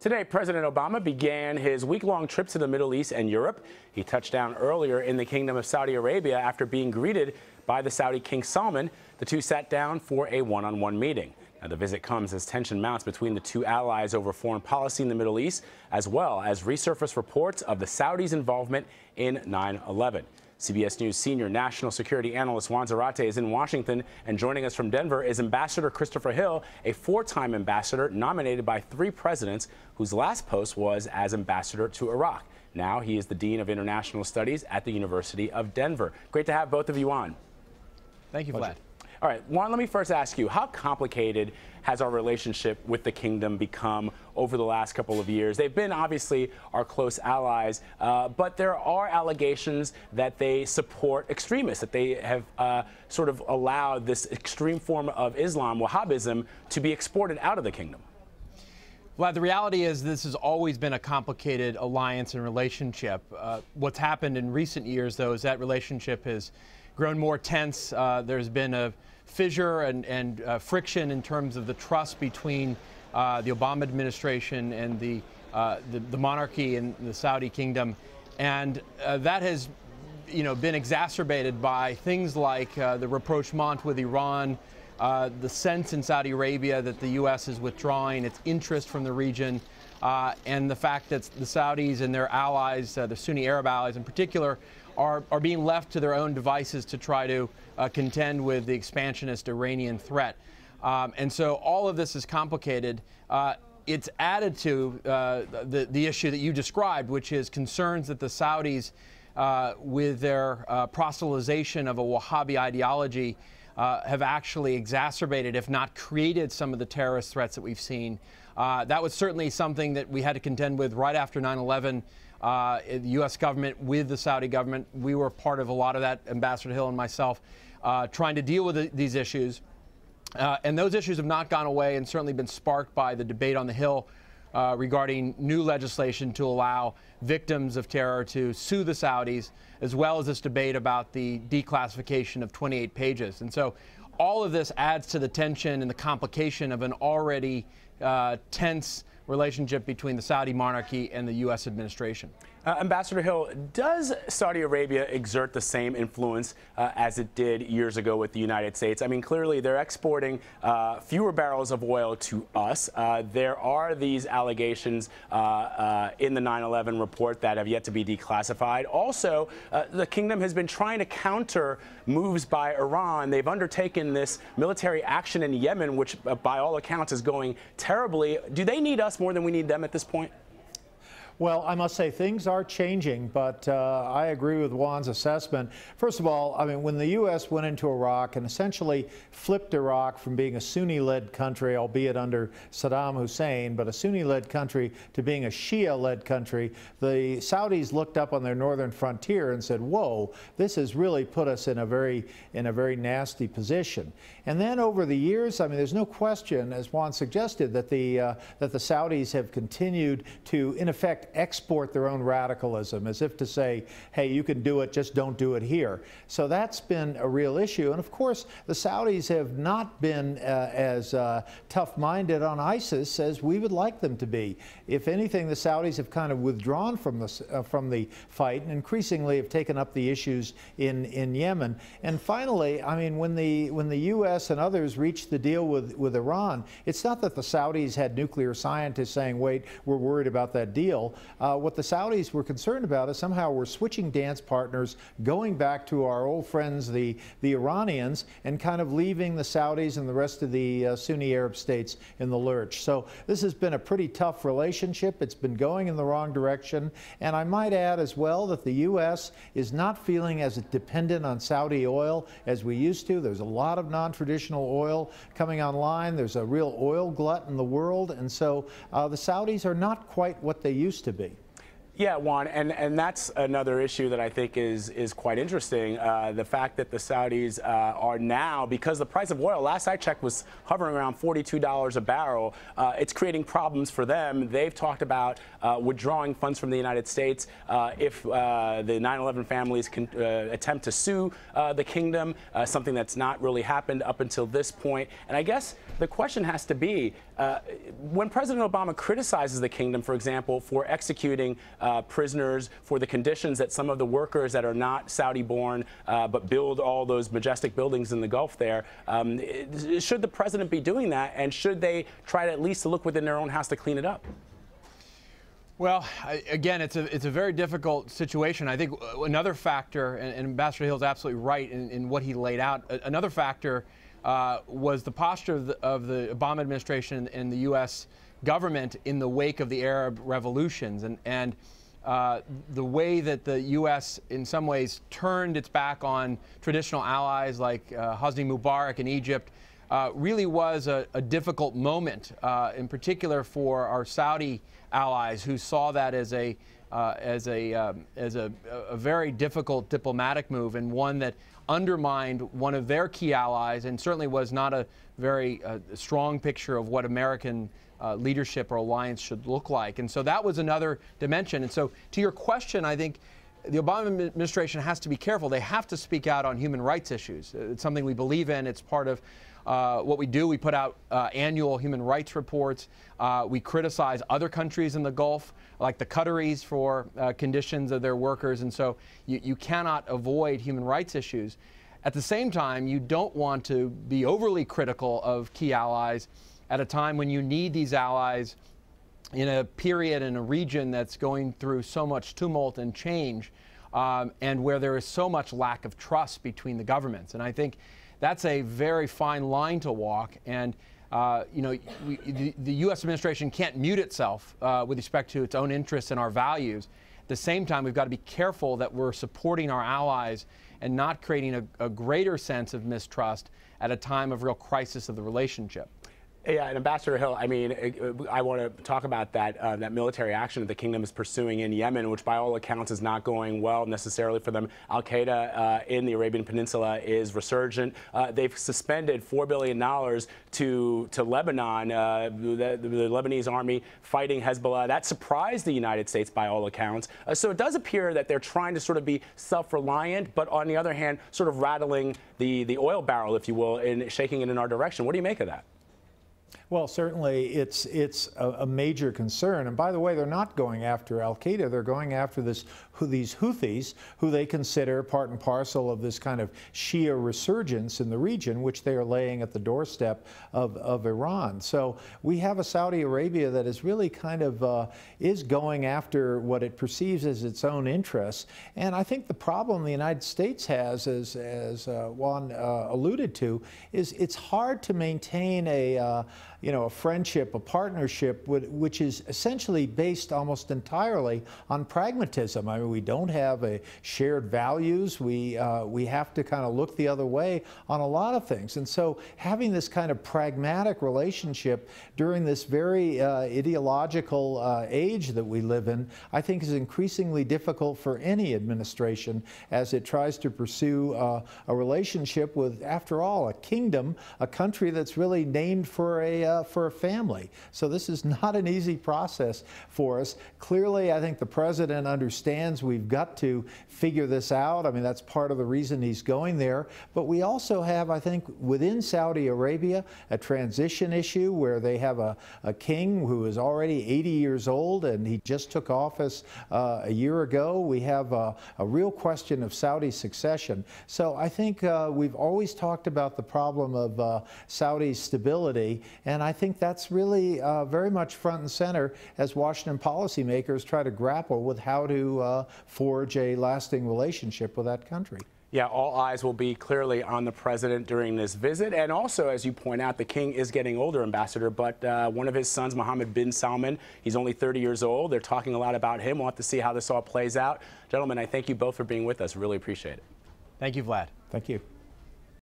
Today, President Obama began his week-long trip to the Middle East and Europe. He touched down earlier in the Kingdom of Saudi Arabia after being greeted by the Saudi King Salman. The two sat down for a one-on-one meeting. Now, the visit comes as tension mounts between the two allies over foreign policy in the Middle East, as well as resurfaced reports of the Saudis' involvement in 9/11. CBS News senior national security analyst Juan Zarate is in Washington, and joining us from Denver is Ambassador Christopher Hill, a four-time ambassador nominated by 3 presidents, whose last post was as ambassador to Iraq. Now he is the Dean of International Studies at the University of Denver. Great to have both of you on. Thank you, Vlad. All right, Juan, let me first ask you, how complicated has our relationship with the kingdom become over the last couple of years? They've been obviously our close allies, but there are allegations that they support extremists, that they have sort of allowed this extreme form of Islam, Wahhabism, to be exported out of the kingdom. Vlad, the reality is this has always been a complicated alliance and relationship. What's happened in recent years, though, is that relationship has grown more tense. There's been a fissure and friction in terms of the trust between the Obama administration and the monarchy in the Saudi kingdom, and that has, been exacerbated by things like the rapprochement with Iran, the sense in Saudi Arabia that the U.S. is withdrawing its interest from the region, and the fact that the Saudis and their allies, the Sunni Arab allies in particular, are being left to their own devices to try to contend with the expansionist Iranian threat. And so all of this is complicated. It's added to the issue that you described, which is concerns that the Saudis, with their proselytization of a Wahhabi ideology, have actually exacerbated, if not created, some of the terrorist threats that we've seen. That was certainly something that we had to contend with right after 9/11. The U.S. government with the Saudi government. We were part of a lot of that, Ambassador Hill and myself, trying to deal with these issues. And those issues have not gone away and certainly been sparked by the debate on the Hill regarding new legislation to allow victims of terror to sue the Saudis, as well as this debate about the declassification of 28 pages. And so all of this adds to the tension and the complication of an already tense relationship between the Saudi monarchy and the U.S. administration. Ambassador Hill, does Saudi Arabia exert the same influence as it did years ago with the United States? I mean, clearly they're exporting fewer barrels of oil to us. There are these allegations in the 9/11 report that have yet to be declassified. Also, the kingdom has been trying to counter moves by Iran. They've undertaken this military action in Yemen, which by all accounts is going terribly. Do they need us more than we need them at this point? Well, I must say things are changing, but I agree with Juan's assessment. First of all, I mean, when the U.S. went into Iraq and essentially flipped Iraq from being a Sunni-led country, albeit under Saddam Hussein, but a Sunni-led country, to being a Shia-led country, the Saudis looked up on their northern frontier and said, whoa, this has really put us in a very nasty position. And then over the years, I mean, there's no question, as Juan suggested, that the Saudis have continued to, in effect, export their own radicalism, as if to say, hey, you can do it, just don't do it here. So that's been a real issue. And of course, the Saudis have not been as tough-minded on ISIS as we would like them to be. If anything, the Saudis have kind of withdrawn from the fight and increasingly have taken up the issues in Yemen. And finally, I mean, when the U.S. and others reached the deal with Iran, it's not that the Saudis had nuclear scientists saying, wait, we're worried about that deal. What the Saudis were concerned about is somehow we're switching dance partners, going back to our old friends, the Iranians, and kind of leaving the Saudis and the rest of the Sunni Arab states in the lurch. So this has been a pretty tough relationship. It's been going in the wrong direction. And I might add as well that the U.S. is not feeling as dependent on Saudi oil as we used to. There's a lot of non-traditional oil coming online. There's a real oil glut in the world. And so the Saudis are not quite what they used to be. Yeah, Juan, and that's another issue that I think is quite interesting. The fact that the Saudis are now, because the price of oil, last I checked, was hovering around $42 a barrel, it's creating problems for them. They've talked about withdrawing funds from the United States if the 9/11 families can attempt to sue the kingdom, something that's not really happened up until this point. And I guess the question has to be, when President Obama criticizes the kingdom, for example, for executing prisoners, for the conditions that some of the workers that are not Saudi-born but build all those majestic buildings in the Gulf there, should the president be doing that, and should they try to at least look within their own house to clean it up? Well, again, it's a very difficult situation. I think another factor, and Ambassador Hill's absolutely right in what he laid out, another factor was the posture of the Obama administration and the U.S. government in the wake of the Arab revolutions, and the way that the U.S. in some ways turned its back on traditional allies like Hosni Mubarak in Egypt really was a difficult moment, in particular for our Saudi allies, who saw that as a very difficult diplomatic move, and one that undermined one of their key allies, and certainly was not a very strong picture of what American leadership or alliance should look like. And so that was another dimension. And so to your question, I think the Obama administration has to be careful. They have to speak out on human rights issues. It's something we believe in. It's part of what we do. We put out annual human rights reports. We criticize other countries in the Gulf, like the Qataris, for conditions of their workers. And so you cannot avoid human rights issues. At the same time, you don't want to be overly critical of key allies at a time when you need these allies in a period in a region that's going through so much tumult and change, and where there is so much lack of trust between the governments. And I think that's a very fine line to walk. And you know, the U.S. administration can't mute itself with respect to its own interests and our values. At the same time, we've got to be careful that we're supporting our allies and not creating a greater sense of mistrust at a time of real crisis of the relationship. Yeah, and Ambassador Hill, I mean, I want to talk about that that military action that the kingdom is pursuing in Yemen, which by all accounts is not going well necessarily for them. Al-Qaeda in the Arabian Peninsula is resurgent. They've suspended $4 billion to Lebanon, the Lebanese army fighting Hezbollah. That surprised the United States by all accounts. So it does appear that they're trying to sort of be self-reliant, but on the other hand, sort of rattling the oil barrel, if you will, and shaking it in our direction. What do you make of that? Well, certainly it's a major concern. And by the way, they're not going after Al-Qaeda. They're going after these Houthis, who they consider part and parcel of this kind of Shia resurgence in the region, which they are laying at the doorstep of Iran. So we have a Saudi Arabia that is really kind of is going after what it perceives as its own interests. And I think the problem the United States has, as Juan alluded to, is it's hard to maintain a friendship, a partnership, which is essentially based almost entirely on pragmatism. I mean, we don't have shared values. We have to kind of look the other way on a lot of things. And so having this kind of pragmatic relationship during this very ideological age that we live in, I think is increasingly difficult for any administration as it tries to pursue a relationship with, after all, a kingdom, a country that's really named for a family. So this is not an easy process for us. Clearly, I think the president understands we've got to figure this out. I mean, that's part of the reason he's going there. But we also have, I think, within Saudi Arabia, a transition issue where they have a king who is already 80 years old, and he just took office a year ago. We have a real question of Saudi succession. So I think we've always talked about the problem of Saudi stability, and I think that's really very much front and center as Washington policymakers try to grapple with how to forge a lasting relationship with that country. Yeah, all eyes will be clearly on the president during this visit. And also, as you point out, the king is getting older, Ambassador, but one of his sons, Mohammed bin Salman, he's only 30 years old. They're talking a lot about him. We'll have to see how this all plays out. Gentlemen, I thank you both for being with us. Really appreciate it. Thank you, Vlad. Thank you.